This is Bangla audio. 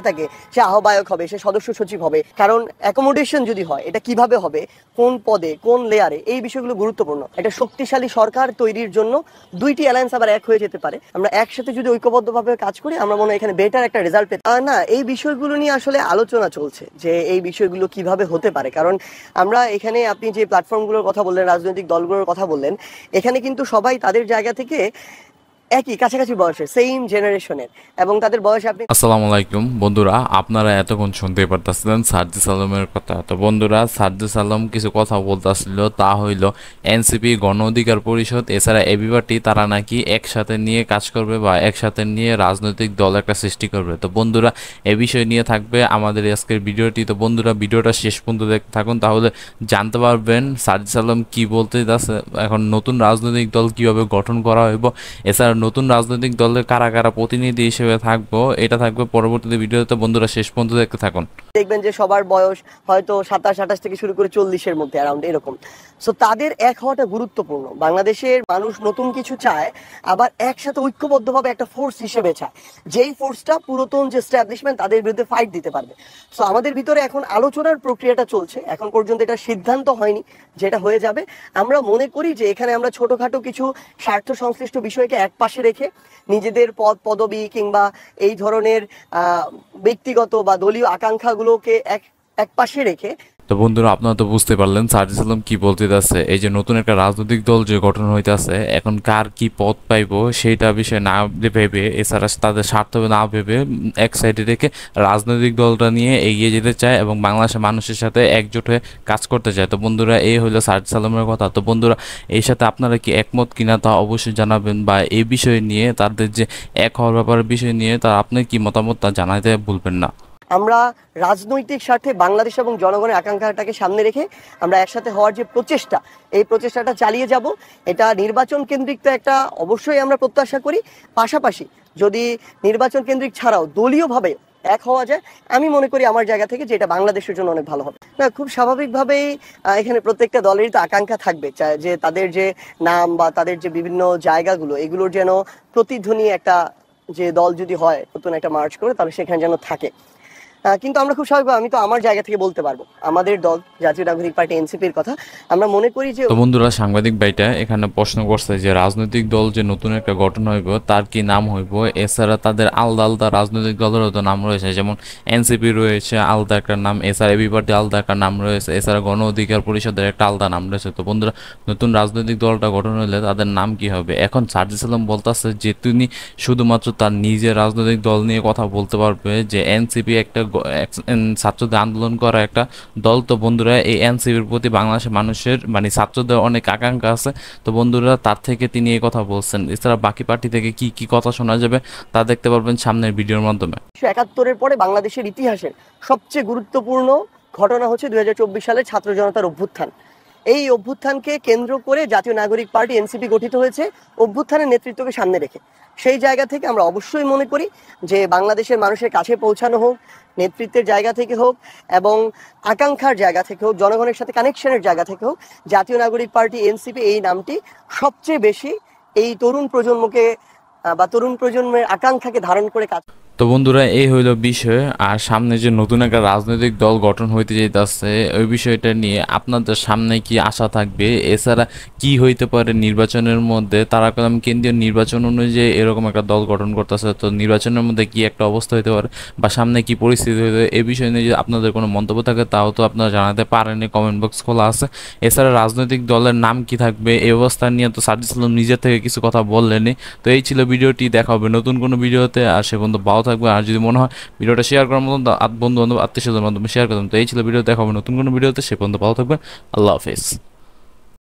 থাকে সে আহ্বায়ক হবে, সে সদস্য সচিব হবে, কারণ অ্যাকোমোডেশন যদি হয় এটা কিভাবে হবে, কোন পদে, কোন লেয়ারে, এই বিষয়গুলো গুরুত্বপূর্ণ। একটা শক্তিশালী সরকার তৈরির জন্য দুইটি অ্যালায়েন্স আবার এক হয়ে যেতে পারে। আমরা একসাথে যদি ঐক্যবদ্ধভাবে কাজ করি আমরা মনে হয় এখানে বেটার একটা রেজাল্ট পেতে। না, এই বিষয়গুলো নিয়ে আসলে আলোচনা চলছে যে এই বিষয়গুলো কিভাবে হতে পারে, কারণ আমরা এখানে আপনি যে প্ল্যাটফর্মগুলোর কথা বললেন, রাজনৈতিক দলগুলোর কথা বললেন, এখানে কিন্তু সবাই তাদের জায়গা থেকে একই কাছাকাছি বয়সের, সেম জেনারেশনের, এবং তাদের বয়স আপনি। আসসালামু আলাইকুম বন্ধুরা, আপনারা এতক্ষণ শুনতে পারতেছিলেন সার্জিস আলমের কথা। তো বন্ধুরা, সার্জিস আলম কিছু কথা বলতেছিল, তা হইল এনসিপি, গণ অধিকার পরিষদ, এছাড়া এবি পার্টি, তারা নাকি একসাথে নিয়ে কাজ করবে বা একসাথে নিয়ে রাজনৈতিক দল একটা সৃষ্টি করবে। তো বন্ধুরা, এ বিষয় নিয়ে থাকবে আমাদের আজকের ভিডিওটি। তো বন্ধুরা, ভিডিওটা শেষ পর্যন্ত দেখতে থাকুন, তাহলে জানতে পারবেন সার্জিস আলম কি বলতে যাচ্ছে, এখন নতুন রাজনৈতিক দল কিভাবে গঠন করা হইব, এছাড়া নতুন রাজনৈতিক দলের কারা কারা প্রতিনিধি হিসেবে থাকবো, এটা থাকবে পরবর্তীতে ভিডিওতে। বন্ধুরা, শেষ পর্যন্ত দেখতে থাকুন। দেখবেন যে সবার বয়স হয়তো 27-28 থেকে শুরু করে 40-এর মধ্যে, অ্যারাউন্ড এরকম। সো তাদের এক হওয়াটা গুরুত্বপূর্ণ। বাংলাদেশের মানুষ নতুন কিছু চায়, আবার একসাথে ঐক্যবদ্ধভাবে একটা ফোর্স হিসেবে চায়, যেই ফোর্সটা পুরাতন যে এস্টাবলিশমেন্ট তাদের বিরুদ্ধে ফাইট দিতে পারবে। সো আমাদের ভিতরে এখন আলোচনার প্রক্রিয়াটা চলছে, এখন পর্যন্ত এটা সিদ্ধান্ত হয়নি যেটা হয়ে যাবে। আমরা মনে করি যে এখানে আমরা ছোটখাটো কিছু স্বার্থ সংশ্লিষ্ট বিষয়কে এক পাশে রেখে নিজেদের পদ পদবি কিংবা এই ধরনের ব্যক্তিগত বা দলীয় আকাঙ্ক্ষাগুলোকে এক পাশে রেখে। তো বন্ধুরা, আপনারা তো বুঝতে পারলেন সার্জিস আলম কি বলতে যাচ্ছে। এই যে নতুন একটা রাজনৈতিক দল যে গঠন হইতেছে, এখন কার কি পদ পাইবো সেইটা বিষয়ে না ভেবে, এছাড়া তাদের স্বার্থ না ভেবে এক সাইডে রেখে রাজনৈতিক দলটা নিয়ে এগিয়ে যেতে চায় এবং বাংলাদেশের মানুষের সাথে একজোট হয়ে কাজ করতে চায়। তো বন্ধুরা, এই হলো সার্জিস আলমের কথা। তো বন্ধুরা, এই সাথে আপনারা কি একমত কিনা তা অবশ্যই জানাবেন, বা এই বিষয় নিয়ে তাদের যে এক হওয়ার ব্যাপারের বিষয় নিয়ে তা আপনি কি মতামত তা জানাতে ভুলবেন না। আমরা রাজনৈতিক স্বার্থে বাংলাদেশ এবং জনগণের আকাঙ্ক্ষাটাকে সামনে রেখে আমরা একসাথে হওয়ার যে প্রচেষ্টা, এই প্রচেষ্টাটা চালিয়ে যাব। এটা নির্বাচন কেন্দ্রিক তো একটা অবশ্যই আমরা প্রত্যাশা করি, পাশাপাশি যদি নির্বাচন কেন্দ্রিক ছাড়াও দলীয়ভাবে এক হওয়া যায়, আমি মনে করি আমার জায়গা থেকে যে এটা বাংলাদেশের জন্য অনেক ভালো হবে। না, খুব স্বাভাবিকভাবেই এখানে প্রত্যেকটা দলেরই তো আকাঙ্ক্ষা থাকবে, যে তাদের যে নাম বা তাদের যে বিভিন্ন জায়গাগুলো, এগুলোর যেন প্রতিধ্বনি একটা, যে দল যদি হয় নতুন একটা মার্চ করে, তাহলে সেখানে যেন থাকে। কিন্তু আমরা খুব স্বাভাবিক, আমি তো আমার জায়গা থেকে বলতে পারবো, আমাদের দল জাতীয় নাগরিক পার্টি এনসিপির কথা আমরা মনে করি যে। তো বন্ধুরা, সাংবাদিক ভাইটা এখানে প্রশ্ন করছে যে রাজনৈতিক দল যে নতুন একটা গঠন হইব তার কি নাম হইব, এছাড়া তাদের আলাদা আলাদা রাজনৈতিক দলেরও তো নাম রয়েছে, যেমন এনসিপি রয়েছে আলাদা একটা নাম, এছাড়া এবি পার্টি আলাদা একটা নাম রয়েছে, এছাড়া গণ অধিকার পরিষদের একটা আলাদা নাম রয়েছে। তো বন্ধুরা, নতুন রাজনৈতিক দলটা গঠন হলে তাদের নাম কি হবে? এখন সার্জিস আলম বলতেছে যে তিনি শুধুমাত্র তার নিজের রাজনৈতিক দল নিয়ে কথা বলতে পারবে, যে এনসিপি একটা ছাত্রদের আন্দোলন করা একটা দল। তো বন্ধুরা, এই এনসিপির প্রতি বাংলাদেশের মানুষের মানে ছাত্রদের অনেক আকাঙ্ক্ষা আছে। তো বন্ধুরা, তার থেকে তিনি এই কথা বলছেন। এছাড়া বাকি পার্টি থেকে কি কি কথা শোনা যাবে তা দেখতে পারবেন সামনের ভিডিওর মাধ্যমে। 1971-এর পরে বাংলাদেশের ইতিহাসের সবচেয়ে গুরুত্বপূর্ণ ঘটনা হচ্ছে 2024 সালের ছাত্র জনতার অভ্যুত্থান। এই অভ্যুত্থানকে কেন্দ্র করে জাতীয় নাগরিক পার্টি এনসিপি গঠিত হয়েছে, অভ্যুত্থানের নেতৃত্বকে সামনে রেখে। সেই জায়গা থেকে আমরা অবশ্যই মনে করি যে বাংলাদেশের মানুষের কাছে পৌঁছানো হোক, নেতৃত্বের জায়গা থেকে হোক এবং আকাঙ্ক্ষার জায়গা থেকে হোক, জনগণের সাথে কানেকশনের জায়গা থেকে হোক, জাতীয় নাগরিক পার্টি এনসিপি এই নামটি সবচেয়ে বেশি এই তরুণ প্রজন্মকে বা তরুণ প্রজন্মের আকাঙ্ক্ষাকে ধারণ করে কাজ। তো বন্ধুরা, এই হইল বিষয়। আর সামনে যে নতুন একটা রাজনৈতিক দল গঠন হইতে যেতেছে, ওই বিষয়টা নিয়ে আপনাদের সামনে কি আশা থাকবে, এছাড়া কি হইতে পারে নির্বাচনের মধ্যে, তারা কলম কেন্দ্রীয় নির্বাচন অনুযায়ী এরকম একটা দল গঠন করতেছে, তো নির্বাচনের মধ্যে কি একটা অবস্থা হইতে পারে বা সামনে কি পরিস্থিতি হইতে পারে, এই বিষয় নিয়ে যদি আপনাদের কোনো মন্তব্য থাকে তাও তো আপনারা জানাতে পারেন, কমেন্ট বক্স খোলা আছে। এছাড়া রাজনৈতিক দলের নাম কি থাকবে এই অবস্থা নিয়ে তো সার্জিস আলম নিজের থেকে কিছু কথা বললেনি। তো এই ছিল ভিডিওটি, দেখা হবে নতুন কোনো ভিডিওতে। আর সে পর্যন্ত ভালো থাকবে। আর যদি মনে হয় ভিডিওটা শেয়ার করার মতন বন্ধু বান্ধব আত্মীয় স্বজনের মাধ্যমে শেয়ার করতাম। তো এই ছিল ভিডিও, দেখা হবে নতুন কোনো ভিডিওতে। সে পর্যন্ত ভালো থাকবেন। আল্লাহ হাফেজ।